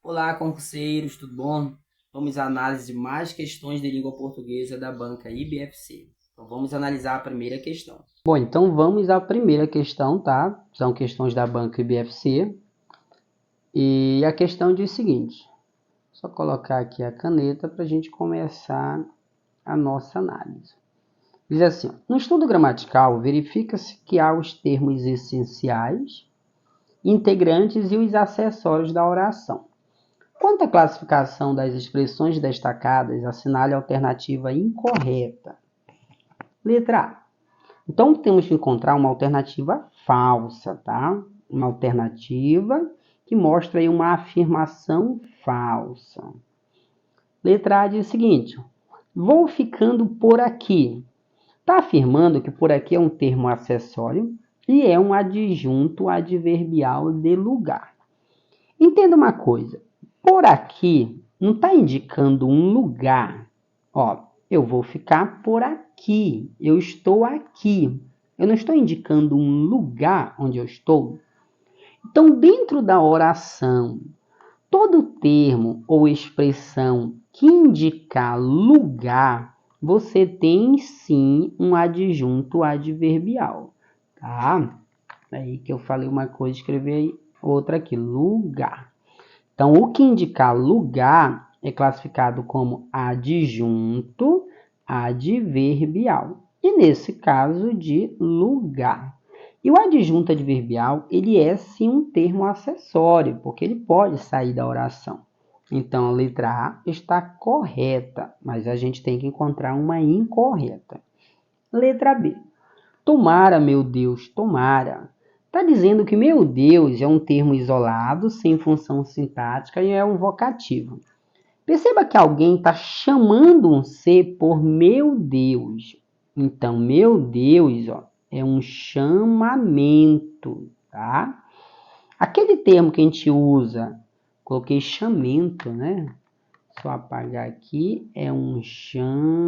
Olá, concurseiros, tudo bom? Vamos à análise de mais questões de língua portuguesa da banca IBFC. Então, vamos analisar a primeira questão. Bom, então vamos à primeira questão, tá? São questões da banca IBFC. E a questão diz o seguinte: só colocar aqui a caneta para a gente começar a nossa análise. Diz assim: no estudo gramatical, verifica-se que há os termos essenciais, integrantes e os acessórios da oração. Quanto à classificação das expressões destacadas, assinale a alternativa incorreta. Letra A. Então, temos que encontrar uma alternativa falsa, tá? Uma alternativa que mostra aí uma afirmação falsa. Letra A diz o seguinte: vou ficando por aqui. Está afirmando que por aqui é um termo acessório e é um adjunto adverbial de lugar. Entenda uma coisa: por aqui não está indicando um lugar. Ó, eu vou ficar por aqui, eu estou aqui. Eu não estou indicando um lugar onde eu estou. Então, dentro da oração, todo termo ou expressão que indicar lugar, você tem sim um adjunto adverbial, tá? Aí que eu falei uma coisa, escrevi outra aqui, lugar. Então, o que indicar lugar é classificado como adjunto adverbial. E nesse caso, de lugar. E o adjunto adverbial, ele é sim um termo acessório, porque ele pode sair da oração. Então, a letra A está correta, mas a gente tem que encontrar uma incorreta. Letra B. Tomara, meu Deus, tomara. Está dizendo que meu Deus é um termo isolado, sem função sintática e é um vocativo. Perceba que alguém está chamando um ser por meu Deus. Então, meu Deus, ó, é um chamamento, tá? Aquele termo que a gente usa, coloquei chamento, né? Só apagar aqui, é um chamamento.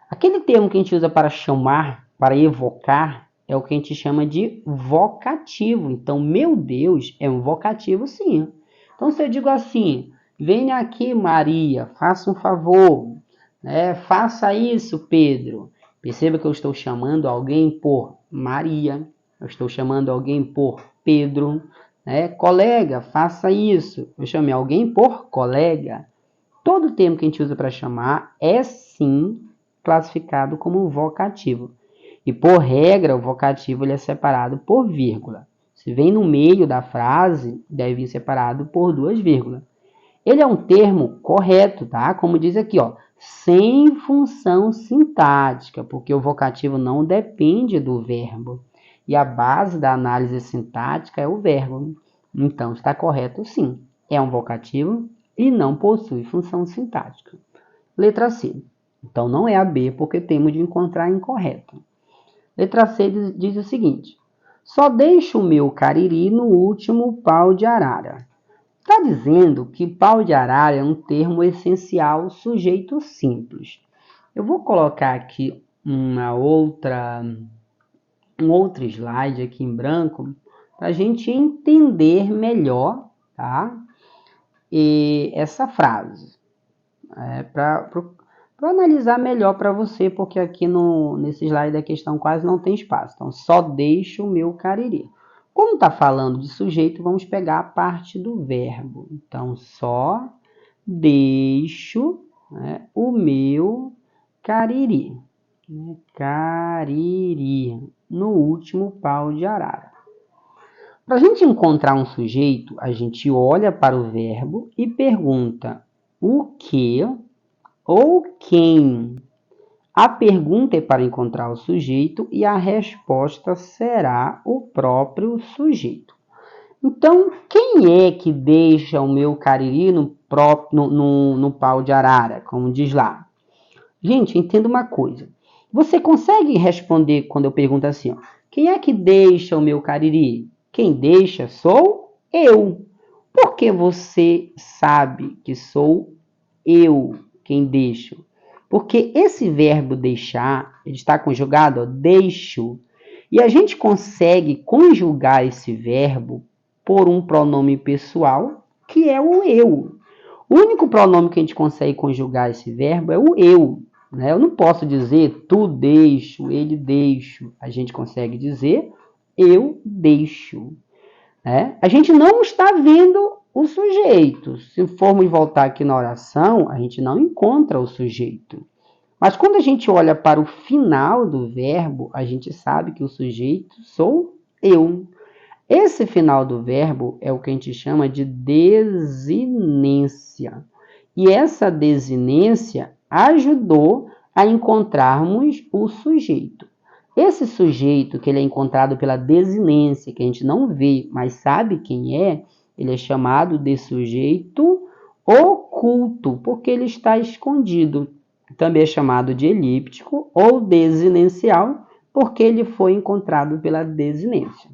Aquele termo que a gente usa para chamar, para evocar, é o que a gente chama de vocativo. Então, meu Deus é um vocativo, sim. Então, se eu digo assim, venha aqui, Maria, faça um favor, né? Faça isso, Pedro. Perceba que eu estou chamando alguém por Maria, eu estou chamando alguém por Pedro, né? Colega, faça isso. Eu chamei alguém por colega. Todo termo que a gente usa para chamar é sim classificado como vocativo. E por regra, o vocativo ele é separado por vírgula. Se vem no meio da frase, deve vir separado por duas vírgulas. Ele é um termo correto, tá? Como diz aqui, ó, sem função sintática, porque o vocativo não depende do verbo. E a base da análise sintática é o verbo. Então, está correto sim. É um vocativo e não possui função sintática. Letra C. Então, não é a B, porque temos de encontrar a incorreta. Letra C diz o seguinte: só deixo o meu cariri no último pau de arara. Está dizendo que pau de arara é um termo essencial, sujeito simples. Eu vou colocar aqui um outro slide aqui em branco para a gente entender melhor, tá? E essa frase. Para analisar melhor para você, porque aqui nesse slide da questão quase não tem espaço. Então, só deixo o meu cariri. Como está falando de sujeito, vamos pegar a parte do verbo. Então, só deixo, né, o meu cariri. Cariri, no último pau de arara. Para a gente encontrar um sujeito, a gente olha para o verbo e pergunta o que ou quem. A pergunta é para encontrar o sujeito e a resposta será o próprio sujeito. Então, quem é que deixa o meu cariri no pau de arara, como diz lá? Gente, entenda uma coisa. Você consegue responder quando eu pergunto assim, ó, quem é que deixa o meu cariri? Quem deixa sou eu. Porque você sabe que sou eu quem deixo? Porque esse verbo deixar, ele está conjugado, ó, deixo. E a gente consegue conjugar esse verbo por um pronome pessoal, que é o eu. O único pronome que a gente consegue conjugar esse verbo é o eu. Né? Eu não posso dizer tu deixo, ele deixo. A gente consegue dizer eu deixo. Né? A gente não está vendo o sujeito. Se formos voltar aqui na oração, a gente não encontra o sujeito. Mas quando a gente olha para o final do verbo, a gente sabe que o sujeito sou eu. Esse final do verbo é o que a gente chama de desinência. E essa desinência ajudou a encontrarmos o sujeito. Esse sujeito, que ele é encontrado pela desinência, que a gente não vê, mas sabe quem é, ele é chamado de sujeito oculto, porque ele está escondido. Também é chamado de elíptico ou desinencial, porque ele foi encontrado pela desinência.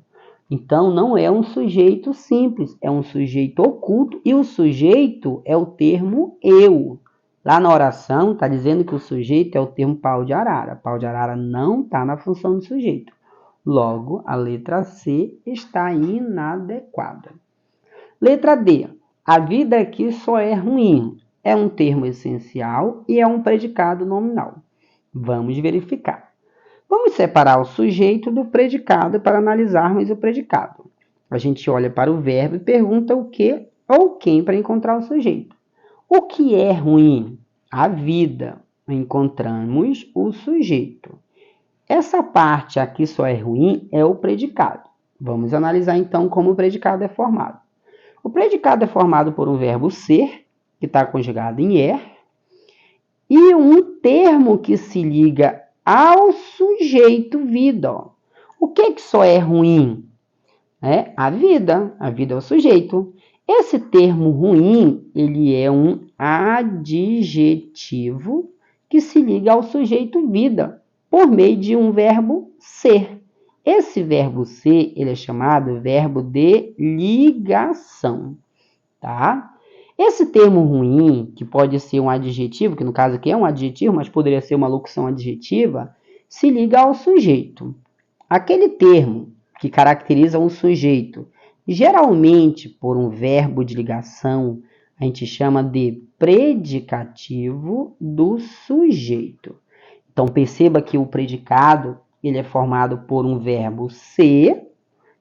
Então, não é um sujeito simples, é um sujeito oculto, e o sujeito é o termo eu. Lá na oração está dizendo que o sujeito é o termo pau de arara. Pau de arara não está na função do sujeito. Logo, a letra C está inadequada. Letra D. A vida aqui só é ruim. É um termo essencial e é um predicado nominal. Vamos verificar. Vamos separar o sujeito do predicado para analisarmos o predicado. A gente olha para o verbo e pergunta o que ou quem para encontrar o sujeito. O que é ruim? A vida. Encontramos o sujeito. Essa parte aqui só é ruim é o predicado. Vamos analisar então como o predicado é formado. O predicado é formado por um verbo ser, que está conjugado em er, e um termo que se liga ao sujeito vida. Ó. O que só é ruim? A vida. A vida é o sujeito. Esse termo ruim, ele é um adjetivo que se liga ao sujeito vida, por meio de um verbo ser. Esse verbo ser, ele é chamado verbo de ligação, tá? Esse termo ruim, que pode ser um adjetivo, que no caso aqui é um adjetivo, mas poderia ser uma locução adjetiva, se liga ao sujeito. Aquele termo que caracteriza um sujeito, geralmente por um verbo de ligação, a gente chama de predicativo do sujeito. Então, perceba que o predicado ele é formado por um verbo ser,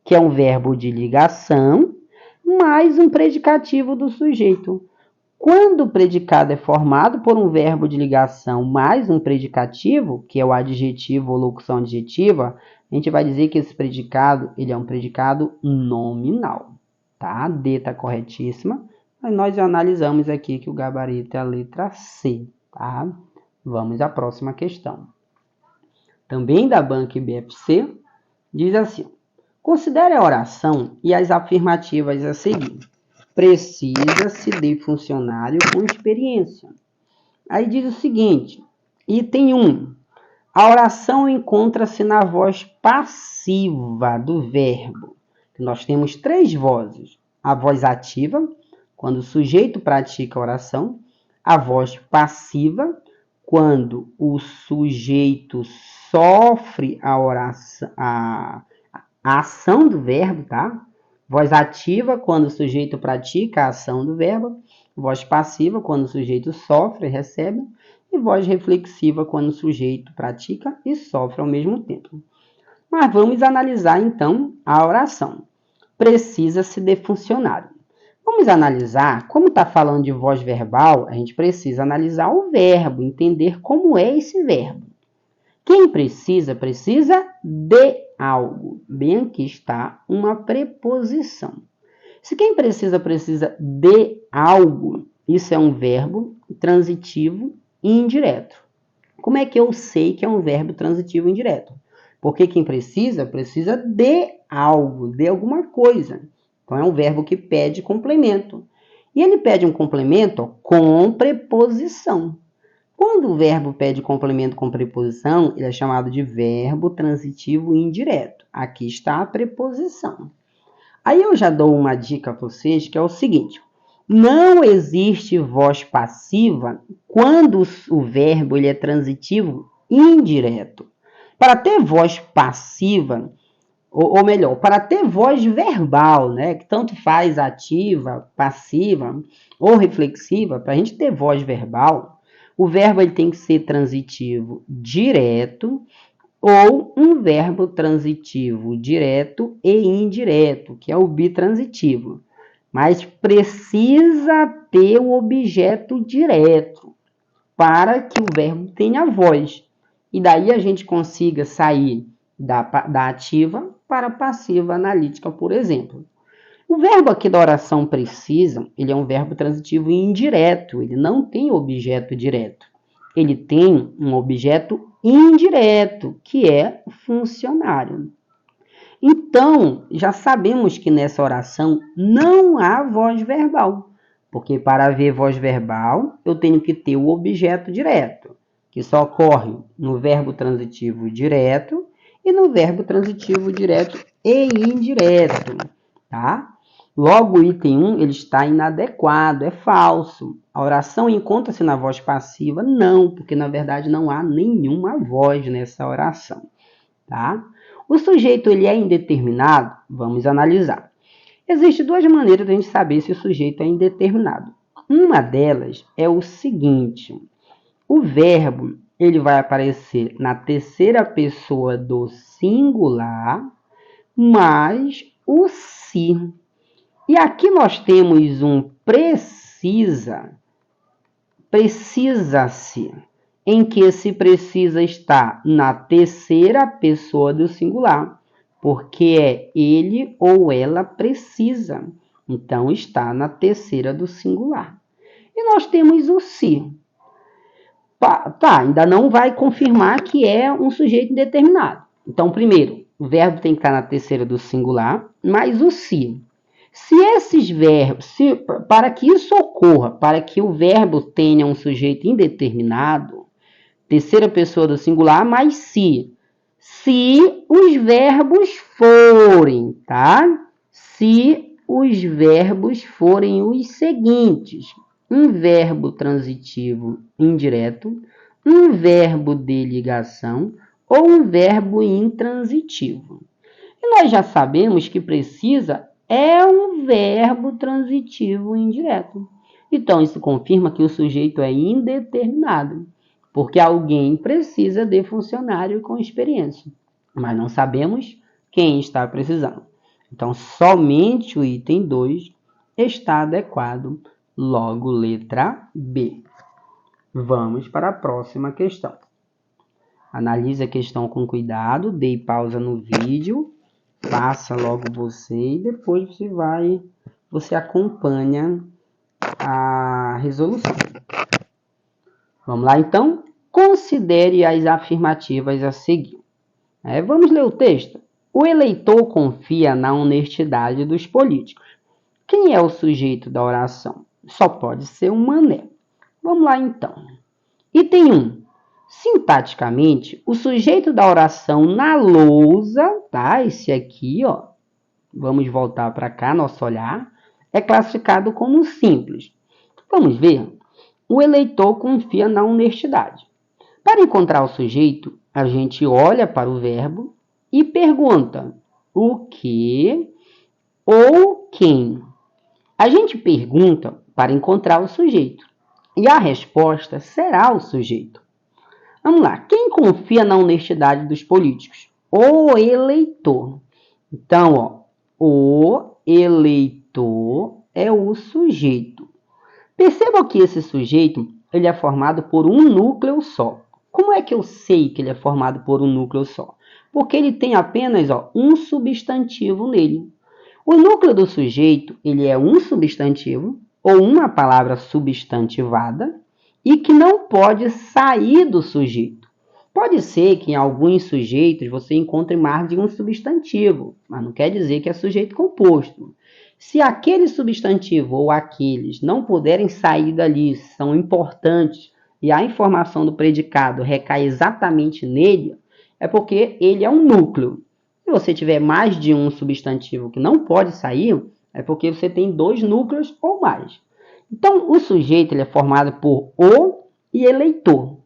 que é um verbo de ligação, mais um predicativo do sujeito. Quando o predicado é formado por um verbo de ligação mais um predicativo, que é o adjetivo ou locução adjetiva, a gente vai dizer que esse predicado ele é um predicado nominal. Tá? D está corretíssima. Mas nós já analisamos aqui que o gabarito é a letra C. Tá? Vamos à próxima questão. Também da banca IBFC, diz assim: considere a oração e as afirmativas a seguir. Precisa-se de funcionário com experiência. Aí diz o seguinte, item 1. A oração encontra-se na voz passiva do verbo. Nós temos 3 vozes. A voz ativa, quando o sujeito pratica a oração. A voz passiva, quando o sujeito sofre a oração, a ação do verbo, tá? Voz ativa, quando o sujeito pratica a ação do verbo. Voz passiva, quando o sujeito sofre e recebe. E voz reflexiva, quando o sujeito pratica e sofre ao mesmo tempo. Mas vamos analisar, então, a oração. Precisa-se de funcionário. Vamos analisar, como está falando de voz verbal, a gente precisa analisar o verbo, entender como é esse verbo. Quem precisa de algo. Bem aqui está uma preposição. Se quem precisa de algo, isso é um verbo transitivo e indireto. Como é que eu sei que é um verbo transitivo e indireto? Porque quem precisa de algo, de alguma coisa. Então é um verbo que pede complemento. E ele pede um complemento com preposição. Quando o verbo pede complemento com preposição, ele é chamado de verbo transitivo indireto. Aqui está a preposição. Aí eu já dou uma dica para vocês, que é o seguinte. Não existe voz passiva quando o verbo ele é transitivo indireto. Para ter voz passiva, ou melhor, para ter voz verbal, né, que tanto faz ativa, passiva ou reflexiva, para a gente ter voz verbal, o verbo ele tem que ser transitivo direto ou um verbo transitivo direto e indireto, que é o bitransitivo. Mas precisa ter o objeto direto para que o verbo tenha voz. E daí a gente consiga sair da ativa para a passiva analítica, por exemplo. O verbo aqui da oração precisa, ele é um verbo transitivo indireto, ele não tem objeto direto. Ele tem um objeto indireto, que é funcionário. Então, já sabemos que nessa oração não há voz verbal, porque para haver voz verbal, eu tenho que ter o objeto direto, que só ocorre no verbo transitivo direto e no verbo transitivo direto e indireto, tá? Logo, o item 1 ele está inadequado, é falso. A oração encontra-se na voz passiva? Não, porque na verdade não há nenhuma voz nessa oração, tá? O sujeito ele é indeterminado? Vamos analisar. Existem duas maneiras de a gente saber se o sujeito é indeterminado. Uma delas é o seguinte: o verbo ele vai aparecer na terceira pessoa do singular, mais o se. E aqui nós temos um precisa-se, em que esse precisa está na terceira pessoa do singular, porque é ele ou ela precisa. Então, está na terceira do singular. E nós temos o se. Tá, ainda não vai confirmar que é um sujeito indeterminado. Então, primeiro, o verbo tem que estar na terceira do singular, mais o se. Se esses verbos, para que isso ocorra, para que o verbo tenha um sujeito indeterminado, terceira pessoa do singular, mais se os verbos forem, tá? Se os verbos forem os seguintes: um verbo transitivo indireto, um verbo de ligação ou um verbo intransitivo. E nós já sabemos que precisa é um verbo transitivo indireto. Então, isso confirma que o sujeito é indeterminado, porque alguém precisa de funcionário com experiência, mas não sabemos quem está precisando. Então, somente o item 2 está adequado, logo letra B. Vamos para a próxima questão. Analise a questão com cuidado, dê pausa no vídeo, faça logo você e depois você acompanha a resolução. Vamos lá então? Considere as afirmativas a seguir. Vamos ler o texto. O eleitor confia na honestidade dos políticos. Quem é o sujeito da oração? Só pode ser um mané. Vamos lá então. Item 1. Sintaticamente, o sujeito da oração na lousa, tá? Esse aqui, ó. Vamos voltar para cá, nosso olhar. É classificado como simples. Vamos ver. O eleitor confia na honestidade. Para encontrar o sujeito, a gente olha para o verbo e pergunta o que ou quem. A gente pergunta para encontrar o sujeito e a resposta será o sujeito. Vamos lá. Quem confia na honestidade dos políticos? O eleitor. Então, ó, o eleitor é o sujeito. Perceba que esse sujeito ele é formado por um núcleo só. Como é que eu sei que ele é formado por um núcleo só? Porque ele tem apenas um substantivo nele. O núcleo do sujeito ele é um substantivo ou uma palavra substantivada e que não pode sair do sujeito. Pode ser que em alguns sujeitos você encontre mais de um substantivo, mas não quer dizer que é sujeito composto. Se aquele substantivo ou aqueles não puderem sair dali, são importantes e a informação do predicado recai exatamente nele, é porque ele é um núcleo. Se você tiver mais de um substantivo que não pode sair, é porque você tem dois núcleos ou mais. Então, o sujeito ele é formado por o e eleitor.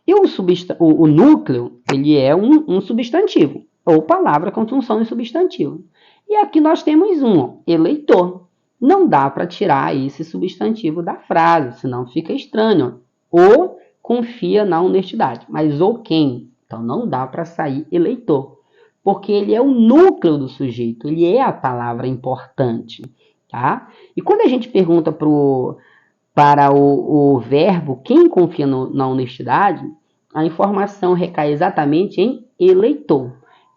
E o núcleo, ele é um substantivo, ou palavra com função de substantivo. E aqui nós temos eleitor. Não dá para tirar esse substantivo da frase, senão fica estranho. O confia na honestidade, mas o quem? Então não dá para sair eleitor, porque ele é o núcleo do sujeito, ele é a palavra importante. Tá? E quando a gente pergunta para o verbo quem confia na honestidade, a informação recai exatamente em eleitor.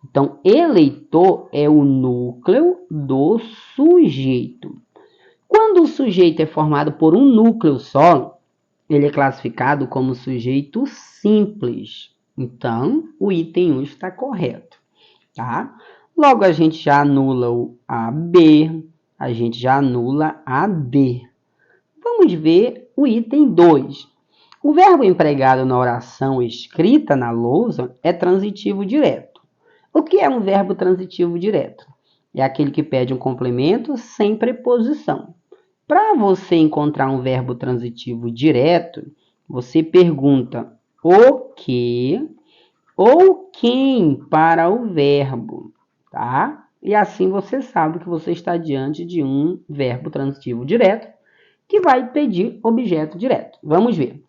Então, eleitor é o núcleo do sujeito. Quando o sujeito é formado por um núcleo só, ele é classificado como sujeito simples. Então, o item 1 está correto. Tá? Logo, a gente já anula o AB, a gente já anula a D. Vamos ver o item 2. O verbo empregado na oração escrita na lousa é transitivo direto. O que é um verbo transitivo direto? É aquele que pede um complemento sem preposição. Para você encontrar um verbo transitivo direto, você pergunta o que ou quem para o verbo, tá? E assim você sabe que você está diante de um verbo transitivo direto que vai pedir objeto direto. Vamos ver.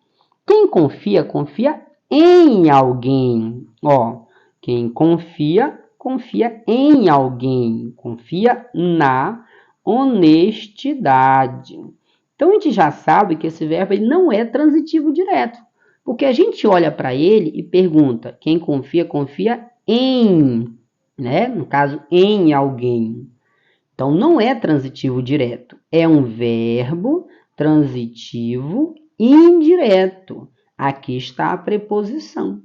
Quem confia, confia em alguém. Quem confia, confia em alguém. Confia na honestidade. Então, a gente já sabe que esse verbo ele não é transitivo direto. Porque a gente olha para ele e pergunta, quem confia, confia em, né? No caso, em alguém. Então, não é transitivo direto. É um verbo transitivo indireto. Aqui está a preposição.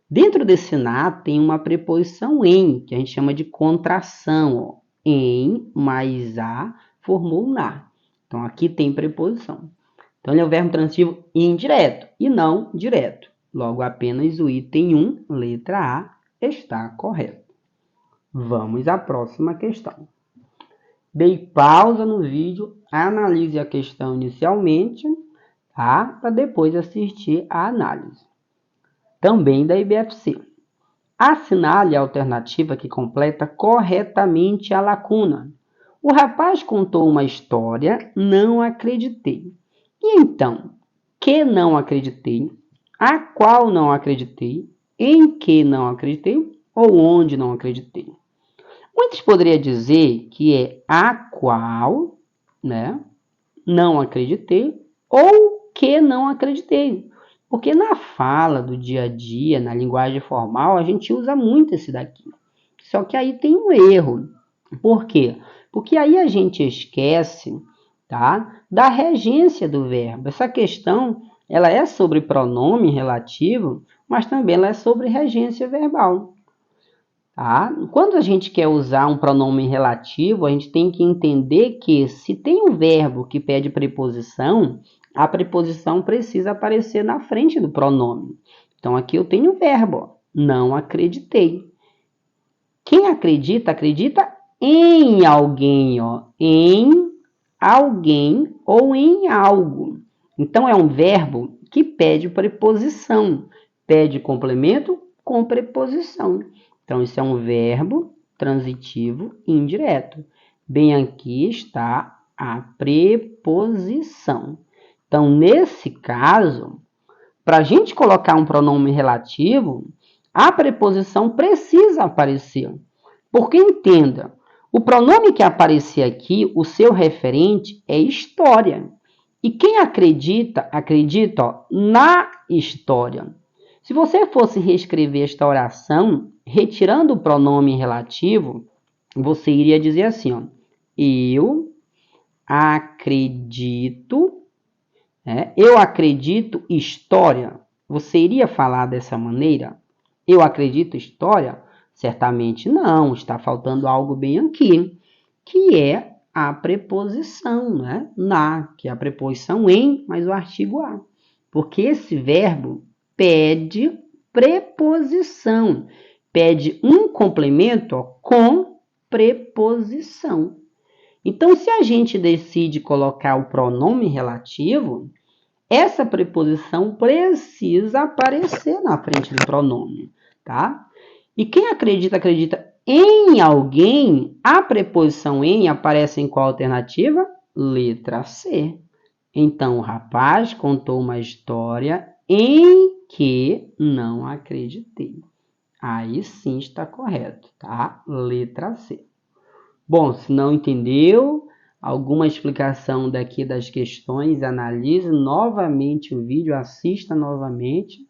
Dentro desse na tem uma preposição em, que a gente chama de contração. Em mais a formou na. Então, aqui tem preposição. Então, ele é um verbo transitivo indireto e não direto. Logo, apenas o item 1, letra A, está correto. Vamos à próxima questão. Dei pausa no vídeo, analise a questão inicialmente, tá? Para depois assistir a análise. Também da IBFC. Assinale a alternativa que completa corretamente a lacuna. O rapaz contou uma história, não acreditei. E então, que não acreditei, a qual não acreditei, em que não acreditei ou onde não acreditei. Muitos poderiam dizer que é a qual, né, não acreditei ou que não acreditei. Porque na fala do dia a dia, na linguagem formal, a gente usa muito esse daqui. Só que aí tem um erro. Por quê? Porque aí a gente esquece, tá, da regência do verbo. Essa questão ela é sobre pronome relativo, mas também ela é sobre regência verbal. Tá? Quando a gente quer usar um pronome relativo, a gente tem que entender que se tem um verbo que pede preposição, a preposição precisa aparecer na frente do pronome. Então, aqui eu tenho o verbo, não acreditei. Quem acredita, acredita em alguém, em alguém ou em algo. Então, é um verbo que pede preposição, pede complemento com preposição. Então, isso é um verbo transitivo indireto. Bem aqui está a preposição. Então, nesse caso, para a gente colocar um pronome relativo, a preposição precisa aparecer. Porque, entenda, o pronome que aparecer aqui, o seu referente, é história. E quem acredita, acredita na história. Se você fosse reescrever esta oração, retirando o pronome relativo, você iria dizer assim, eu acredito, eu acredito história. Você iria falar dessa maneira? Eu acredito história? Certamente não, está faltando algo bem aqui, que é a preposição, né? Na, que é a preposição em, mais o artigo a. Porque esse verbo pede preposição, pede um complemento com preposição. Então, se a gente decide colocar o pronome relativo, essa preposição precisa aparecer na frente do pronome, tá? E quem acredita em alguém, a preposição em aparece em qual alternativa? Letra C. Então, o rapaz contou uma história em que não acreditei. Aí sim está correto, tá? Letra C. Bom, se não entendeu alguma explicação daqui das questões, analise novamente o vídeo, assista novamente